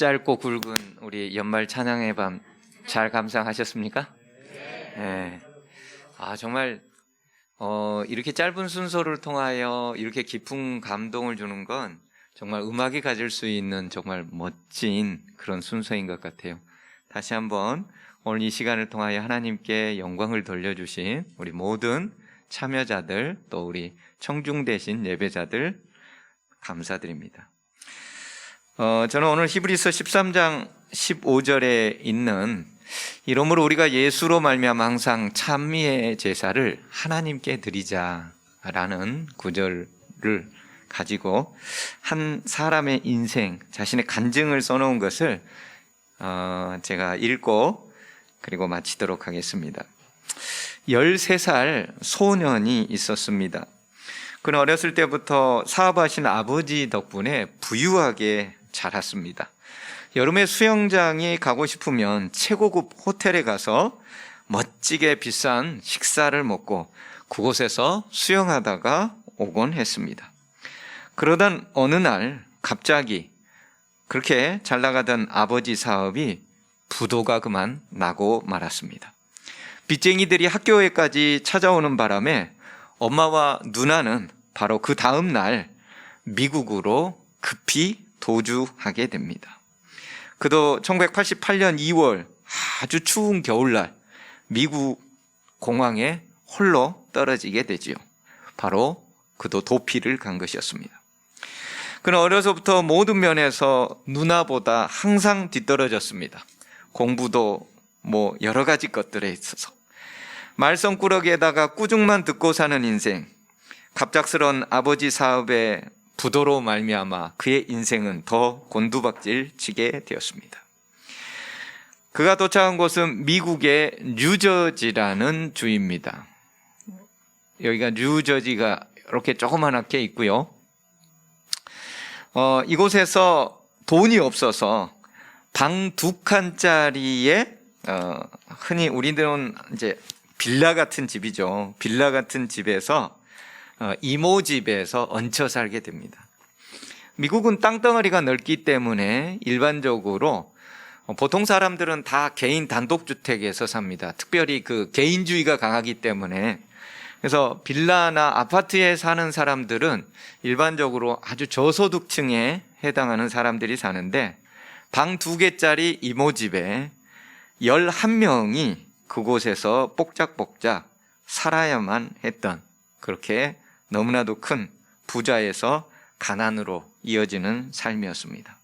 짧고 굵은 우리 연말 찬양의 밤 잘 감상하셨습니까? 네. 정말 이렇게 짧은 순서를 통하여 이렇게 깊은 감동을 주는 건 정말 음악이 가질 수 있는 정말 멋진 그런 순서인 것 같아요. 다시 한번 오늘 이 시간을 통하여 하나님께 영광을 돌려주신 우리 모든 참여자들, 또 우리 청중되신 예배자들 감사드립니다. 저는 오늘 히브리서 13장 15절에 있는 이러므로 우리가 예수로 말미암아 항상 찬미의 제사를 하나님께 드리자라는 구절을 가지고 한 사람의 인생, 자신의 간증을 써놓은 것을 제가 읽고 그리고 마치도록 하겠습니다. 13살 소년이 있었습니다. 그는 어렸을 때부터 사업하신 아버지 덕분에 부유하게 자랐습니다. 여름에 수영장에 가고 싶으면 최고급 호텔에 가서 멋지게 비싼 식사를 먹고 그곳에서 수영하다가 오곤 했습니다. 그러던 어느 날 갑자기 그렇게 잘 나가던 아버지 사업이 부도가 그만 나고 말았습니다. 빚쟁이들이 학교에까지 찾아오는 바람에 엄마와 누나는 바로 그 다음 날 미국으로 급히 도주하게 됩니다. 그도 1988년 2월 아주 추운 겨울날 미국 공항에 홀로 떨어지게 되지요. 바로 그도 도피를 간 것이었습니다. 그는 어려서부터 모든 면에서 누나보다 항상 뒤떨어졌습니다. 공부도 여러 가지 것들에 있어서 말썽꾸러기에다가 꾸중만 듣고 사는 인생, 갑작스런 아버지 사업의 부도로 말미암아 그의 인생은 더 곤두박질 치게 되었습니다. 그가 도착한 곳은 미국의 뉴저지라는 주입니다. 여기가 뉴저지가 이렇게 조그맣게 있고요. 이곳에서 돈이 없어서 방 2칸짜리에 흔히 우리들은 이제 빌라 같은 집이죠. 빌라 같은 집에서 이모 집에서 얹혀 살게 됩니다. 미국은 땅덩어리가 넓기 때문에 일반적으로 보통 사람들은 다 개인 단독주택에서 삽니다. 특별히 그 개인주의가 강하기 때문에. 그래서 빌라나 아파트에 사는 사람들은 일반적으로 아주 저소득층에 해당하는 사람들이 사는데 방 2개짜리 이모 집에 11명이 그곳에서 뽁짝뽁짝 살아야만 했던, 그렇게 너무나도 큰 부자에서 가난으로 이어지는 삶이었습니다.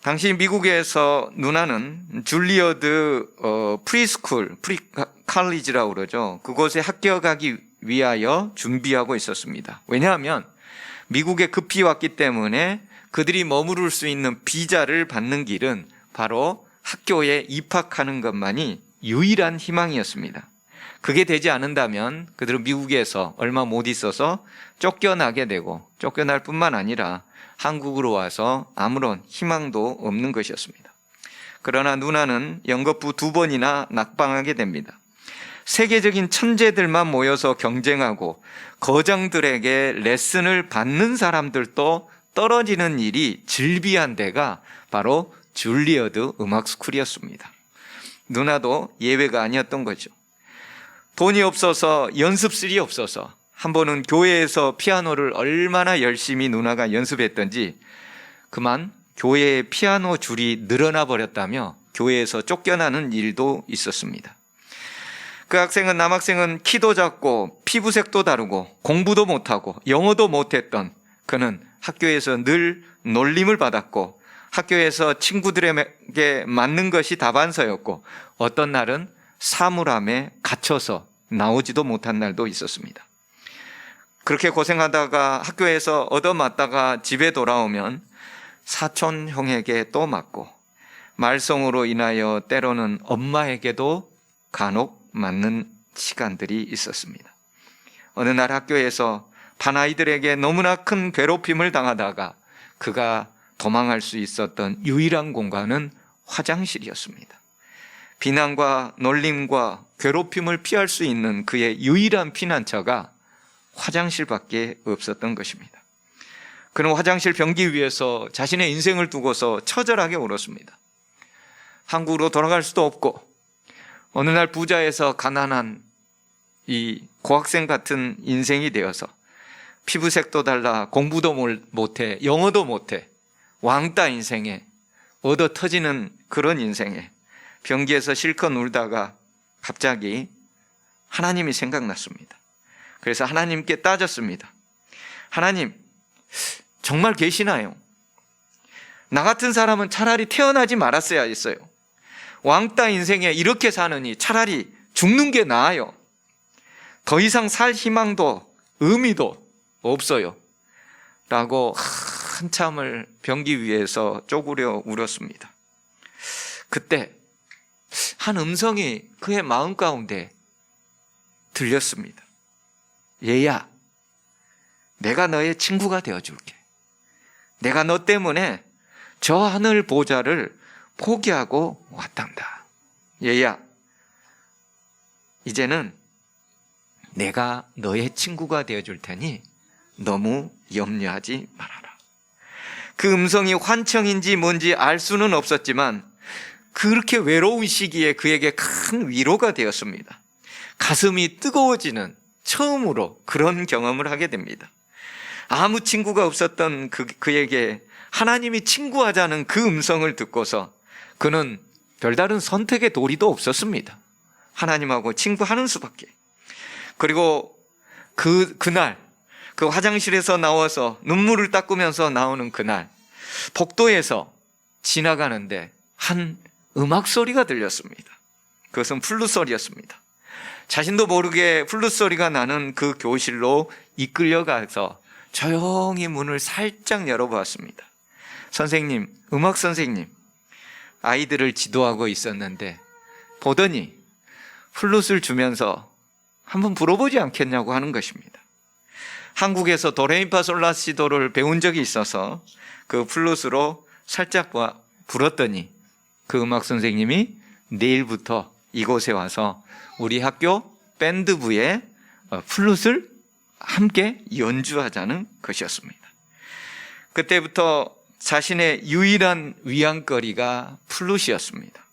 당시 미국에서 누나는 줄리어드 프리스쿨, 프리칼리지라고 그러죠. 그곳에 합격하기 위하여 준비하고 있었습니다. 왜냐하면 미국에 급히 왔기 때문에 그들이 머무를 수 있는 비자를 받는 길은 바로 학교에 입학하는 것만이 유일한 희망이었습니다. 그게 되지 않는다면 그들은 미국에서 얼마 못 있어서 쫓겨나게 되고, 쫓겨날 뿐만 아니라 한국으로 와서 아무런 희망도 없는 것이었습니다. 그러나 누나는 연거푸 2번이나 낙방하게 됩니다. 세계적인 천재들만 모여서 경쟁하고 거장들에게 레슨을 받는 사람들도 떨어지는 일이 즐비한 데가 바로 줄리어드 음악스쿨이었습니다. 누나도 예외가 아니었던 거죠. 돈이 없어서 연습실이 없어서 한 번은 교회에서 피아노를 얼마나 열심히 누나가 연습했던지 그만 교회의 피아노 줄이 늘어나 버렸다며 교회에서 쫓겨나는 일도 있었습니다. 그 학생은 남학생은 키도 작고 피부색도 다르고 공부도 못하고 영어도 못했던 그는 학교에서 늘 놀림을 받았고 학교에서 친구들에게 맞는 것이 다반사였고 어떤 날은 사물함에 갇혀서 나오지도 못한 날도 있었습니다. 그렇게 고생하다가 학교에서 얻어맞다가 집에 돌아오면 사촌 형에게 또 맞고 말썽으로 인하여 때로는 엄마에게도 간혹 맞는 시간들이 있었습니다. 어느 날 학교에서 반 아이들에게 너무나 큰 괴롭힘을 당하다가 그가 도망할 수 있었던 유일한 공간은 화장실이었습니다. 비난과 놀림과 괴롭힘을 피할 수 있는 그의 유일한 피난처가 화장실밖에 없었던 것입니다. 그는 화장실 변기 위에서 자신의 인생을 두고서 처절하게 울었습니다. 한국으로 돌아갈 수도 없고 어느 날 부자에서 가난한 이 고학생 같은 인생이 되어서 피부색도 달라 공부도 못해 영어도 못해 왕따 인생에 얻어 터지는 그런 인생에 변기에서 실컷 울다가 갑자기 하나님이 생각났습니다. 그래서 하나님께 따졌습니다. 하나님, 정말 계시나요? 나 같은 사람은 차라리 태어나지 말았어야 했어요. 왕따 인생에 이렇게 사느니 차라리 죽는 게 나아요. 더 이상 살 희망도 의미도 없어요. 라고 한참을 변기 위에서 쪼그려 울었습니다. 그때 한 음성이 그의 마음 가운데 들렸습니다. 얘야, 내가 너의 친구가 되어줄게. 내가 너 때문에 저 하늘 보좌를 포기하고 왔단다. 얘야, 이제는 내가 너의 친구가 되어줄 테니 너무 염려하지 말아라. 그 음성이 환청인지 뭔지 알 수는 없었지만 그렇게 외로운 시기에 그에게 큰 위로가 되었습니다. 가슴이 뜨거워지는 처음으로 그런 경험을 하게 됩니다. 아무 친구가 없었던 그에게 하나님이 친구하자는 그 음성을 듣고서 그는 별다른 선택의 도리도 없었습니다. 하나님하고 친구하는 수밖에. 그리고 그날 그 화장실에서 나와서 눈물을 닦으면서 나오는 그날 복도에서 지나가는데 한 음악 소리가 들렸습니다. 그것은 플룻 소리였습니다. 자신도 모르게 플룻 소리가 나는 그 교실로 이끌려가서 조용히 문을 살짝 열어보았습니다. 선생님, 음악 선생님, 아이들을 지도하고 있었는데 보더니 플룻을 주면서 한번 불어보지 않겠냐고 하는 것입니다. 한국에서 도레미파솔라시도를 배운 적이 있어서 그 플룻으로 살짝 불었더니 그 음악 선생님이 내일부터 이곳에 와서 우리 학교 밴드부에 플룻을 함께 연주하자는 것이었습니다. 그때부터 자신의 유일한 위안거리가 플룻이었습니다.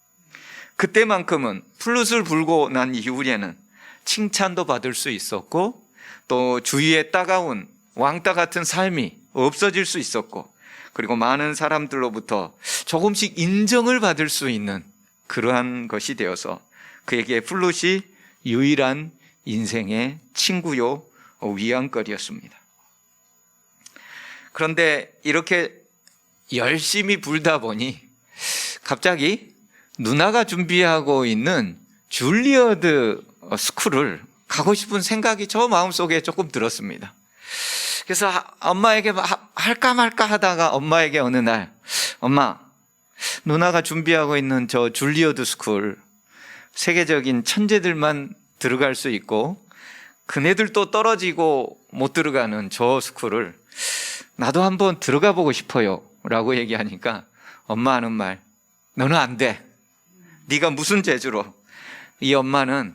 그때만큼은 플룻을 불고 난 이후에는 칭찬도 받을 수 있었고 또 주위의 따가운 왕따 같은 삶이 없어질 수 있었고 그리고 많은 사람들로부터 조금씩 인정을 받을 수 있는 그러한 것이 되어서 그에게 플룻이 유일한 인생의 친구요 위안거리였습니다. 그런데 이렇게 열심히 불다 보니 갑자기 누나가 준비하고 있는 줄리어드 스쿨을 가고 싶은 생각이 저 마음속에 조금 들었습니다. 그래서 엄마에게 할까 말까 하다가 엄마에게 어느 날 엄마, 누나가 준비하고 있는 저 줄리어드 스쿨 세계적인 천재들만 들어갈 수 있고 그네들도 떨어지고 못 들어가는 저 스쿨을 나도 한번 들어가 보고 싶어요 라고 얘기하니까 엄마 하는 말, 너는 안 돼. 네가 무슨 재주로. 이 엄마는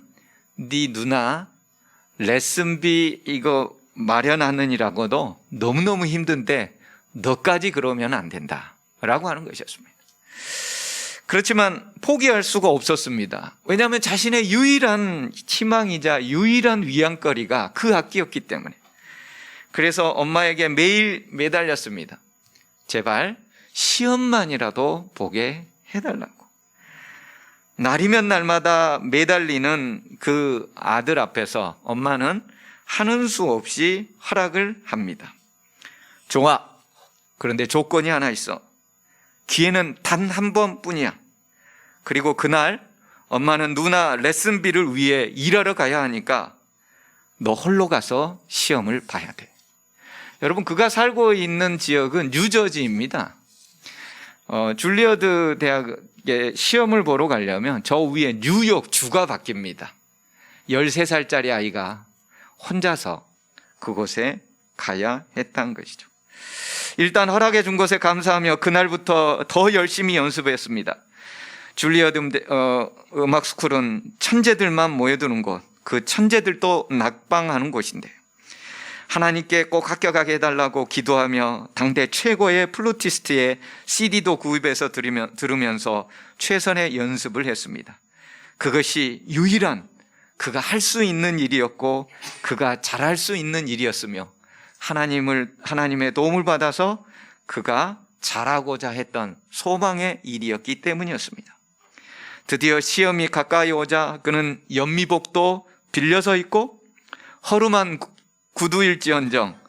네 누나 레슨비 이거 마련하느니라고도 너무너무 힘든데 너까지 그러면 안 된다 라고 하는 것이었습니다. 그렇지만 포기할 수가 없었습니다. 왜냐하면 자신의 유일한 희망이자 유일한 위안거리가 그 악기였기 때문에. 그래서 엄마에게 매일 매달렸습니다. 제발 시험만이라도 보게 해달라고. 날이면 날마다 매달리는 그 아들 앞에서 엄마는 하는 수 없이 허락을 합니다. 좋아. 그런데 조건이 하나 있어. 기회는 단 한 번뿐이야. 그리고 그날 엄마는 누나 레슨비를 위해 일하러 가야 하니까 너 홀로 가서 시험을 봐야 돼. 여러분, 그가 살고 있는 지역은 뉴저지입니다. 줄리어드 대학에 시험을 보러 가려면 저 위에 뉴욕 주가 바뀝니다. 13살짜리 아이가 혼자서 그곳에 가야 했던 것이죠. 일단 허락해 준 것에 감사하며 그날부터 더 열심히 연습했습니다. 줄리어드 음악 스쿨은 천재들만 모여드는 곳, 그 천재들도 낙방하는 곳인데요. 하나님께 꼭 합격하게 해달라고 기도하며 당대 최고의 플루티스트의 CD도 구입해서 들으면서 최선의 연습을 했습니다. 그것이 유일한 그가 할 수 있는 일이었고 그가 잘할 수 있는 일이었으며 하나님의 도움을 받아서 그가 잘하고자 했던 소망의 일이었기 때문이었습니다. 드디어 시험이 가까이 오자 그는 연미복도 빌려서 입고 허름한 구두일지언정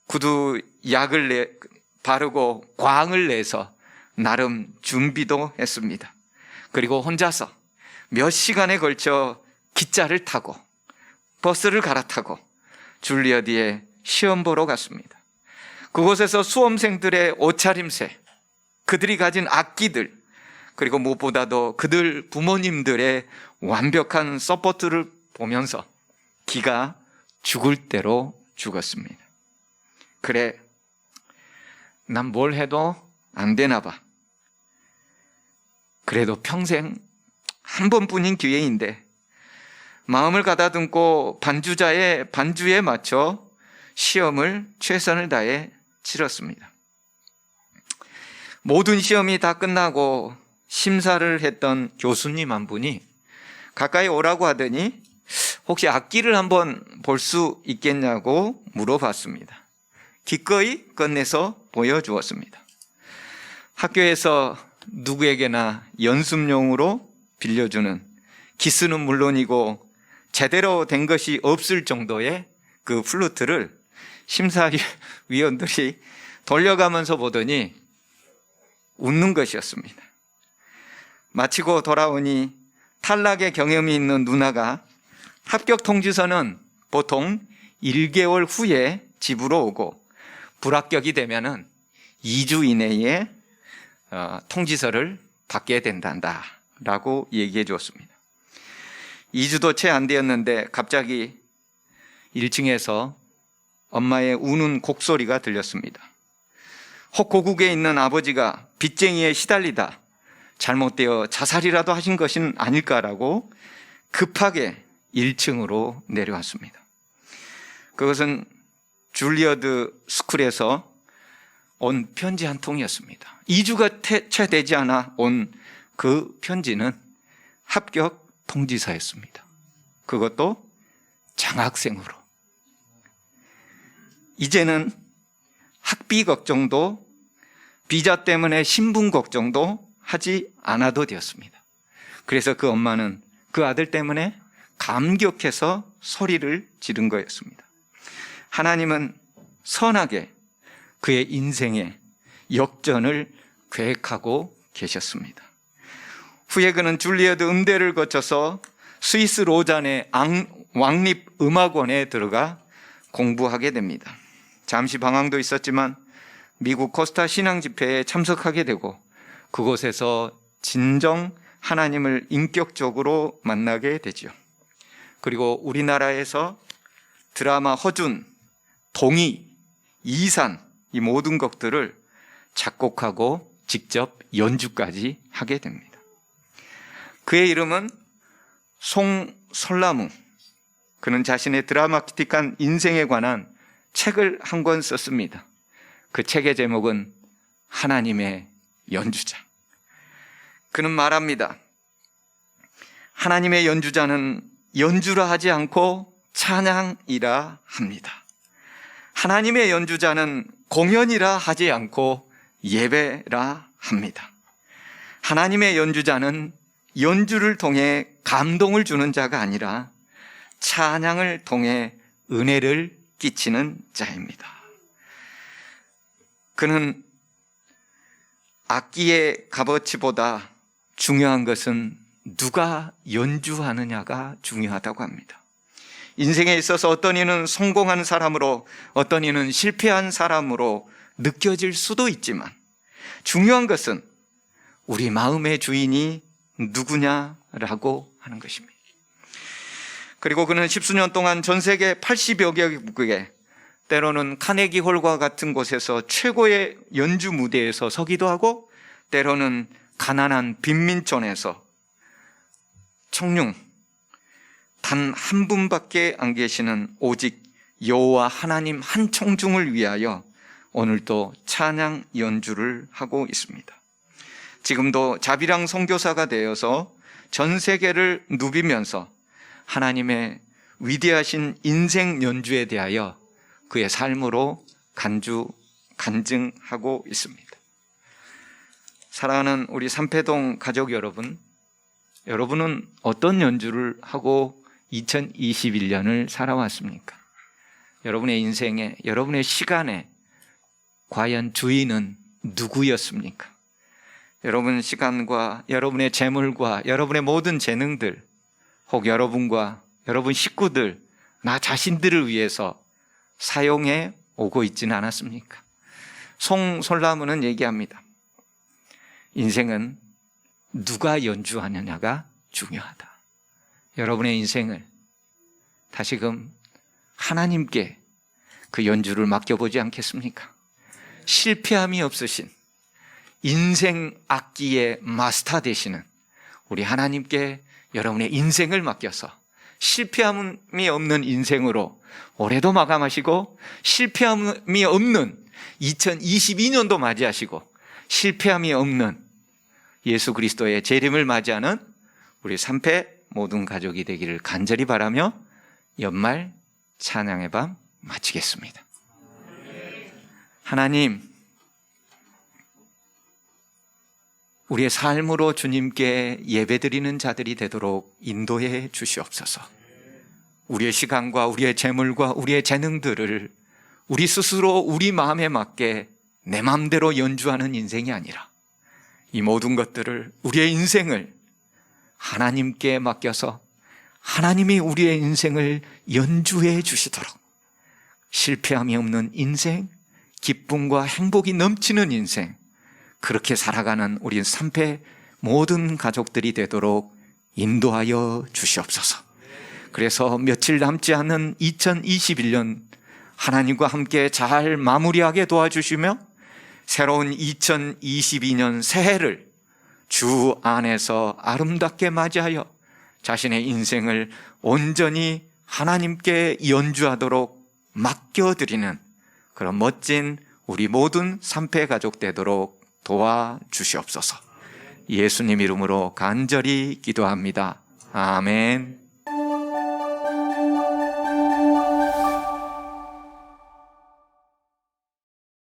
구두 약을 바르고 광을 내서 나름 준비도 했습니다. 그리고 혼자서 몇 시간에 걸쳐 기차를 타고 버스를 갈아타고 줄리어드에 시험 보러 갔습니다. 그곳에서 수험생들의 옷차림새, 그들이 가진 악기들, 그리고 무엇보다도 그들 부모님들의 완벽한 서포트를 보면서 기가 죽을 대로 죽었습니다. 그래, 난 뭘 해도 안 되나 봐. 그래도 평생 한 번뿐인 기회인데 마음을 가다듬고 반주자의 반주에 맞춰 시험을 최선을 다해 치렀습니다. 모든 시험이 다 끝나고 심사를 했던 교수님 한 분이 가까이 오라고 하더니 혹시 악기를 한번 볼 수 있겠냐고 물어봤습니다. 기꺼이 건네서 보여주었습니다. 학교에서 누구에게나 연습용으로 빌려주는 기스는 물론이고 제대로 된 것이 없을 정도의 그 플루트를 심사위원들이 돌려가면서 보더니 웃는 것이었습니다. 마치고 돌아오니 탈락의 경험이 있는 누나가 합격 통지서는 보통 1개월 후에 집으로 오고 불합격이 되면은 2주 이내에 통지서를 받게 된단다라고 얘기해 주었습니다. 2주도 채 안 되었는데 갑자기 1층에서 엄마의 우는 곡소리가 들렸습니다. 혹 고국에 있는 아버지가 빚쟁이에 시달리다 잘못되어 자살이라도 하신 것은 아닐까라고 급하게 1층으로 내려왔습니다. 그것은 줄리어드 스쿨에서 온 편지 한 통이었습니다. 2주가 채 되지 않아 온 그 편지는 합격 통지서였습니다. 그것도 장학생으로. 이제는 학비 걱정도 비자 때문에 신분 걱정도 하지 않아도 되었습니다. 그래서 그 엄마는 그 아들 때문에 감격해서 소리를 지른 거였습니다. 하나님은 선하게 그의 인생의 역전을 계획하고 계셨습니다. 후에 그는 줄리어드 음대를 거쳐서 스위스 로잔의 왕립음악원에 들어가 공부하게 됩니다. 잠시 방황도 있었지만 미국 코스타 신앙 집회에 참석하게 되고 그곳에서 진정 하나님을 인격적으로 만나게 되죠. 그리고 우리나라에서 드라마 허준, 동희, 이산 이 모든 것들을 작곡하고 직접 연주까지 하게 됩니다. 그의 이름은 송설나무. 그는 자신의 드라마틱한 인생에 관한 책을 한 권 썼습니다. 그 책의 제목은 하나님의 연주자. 그는 말합니다. 하나님의 연주자는 연주라 하지 않고 찬양이라 합니다. 하나님의 연주자는 공연이라 하지 않고 예배라 합니다. 하나님의 연주자는 연주를 통해 감동을 주는 자가 아니라 찬양을 통해 은혜를 끼치는 자입니다. 그는 악기의 값어치보다 중요한 것은 누가 연주하느냐가 중요하다고 합니다. 인생에 있어서 어떤 이는 성공한 사람으로 어떤 이는 실패한 사람으로 느껴질 수도 있지만 중요한 것은 우리 마음의 주인이 누구냐라고 하는 것입니다. 그리고 그는 10수년 동안 전 세계 80여 개국에 때로는 카네기 홀과 같은 곳에서 최고의 연주 무대에서 서기도 하고 때로는 가난한 빈민촌에서 청룡 단 한 분밖에 안 계시는 오직 여호와 하나님 한 청중을 위하여 오늘도 찬양 연주를 하고 있습니다. 지금도 자비랑 선교사가 되어서 전 세계를 누비면서 하나님의 위대하신 인생 연주에 대하여 그의 삶으로 간증하고 있습니다. 사랑하는 우리 삼패동 가족 여러분, 여러분은 어떤 연주를 하고 2021년을 살아왔습니까? 여러분의 인생에, 여러분의 시간에 과연 주인은 누구였습니까? 여러분 시간과 여러분의 재물과 여러분의 모든 재능들, 혹 여러분과 여러분 식구들, 나 자신들을 위해서 사용해 오고 있지는 않았습니까? 송솔라문은 얘기합니다. 인생은 누가 연주하느냐가 중요하다. 여러분의 인생을 다시금 하나님께 그 연주를 맡겨보지 않겠습니까? 실패함이 없으신 인생 악기의 마스터 되시는 우리 하나님께 여러분의 인생을 맡겨서 실패함이 없는 인생으로 올해도 마감하시고, 실패함이 없는 2022년도 맞이하시고, 실패함이 없는 예수 그리스도의 재림을 맞이하는 우리 삼패 모든 가족이 되기를 간절히 바라며 연말 찬양의 밤 마치겠습니다. 하나님, 우리의 삶으로 주님께 예배드리는 자들이 되도록 인도해 주시옵소서. 우리의 시간과 우리의 재물과 우리의 재능들을 우리 스스로 우리 마음에 맞게 내 마음대로 연주하는 인생이 아니라 이 모든 것들을, 우리의 인생을 하나님께 맡겨서 하나님이 우리의 인생을 연주해 주시도록 실패함이 없는 인생, 기쁨과 행복이 넘치는 인생, 그렇게 살아가는 우리 삼패 모든 가족들이 되도록 인도하여 주시옵소서. 그래서 며칠 남지 않은 2021년 하나님과 함께 잘 마무리하게 도와주시며 새로운 2022년 새해를 주 안에서 아름답게 맞이하여 자신의 인생을 온전히 하나님께 연주하도록 맡겨드리는 그런 멋진 우리 모든 삼패 가족 되도록 도와주시옵소서. 예수님 이름으로 간절히 기도합니다. 아멘.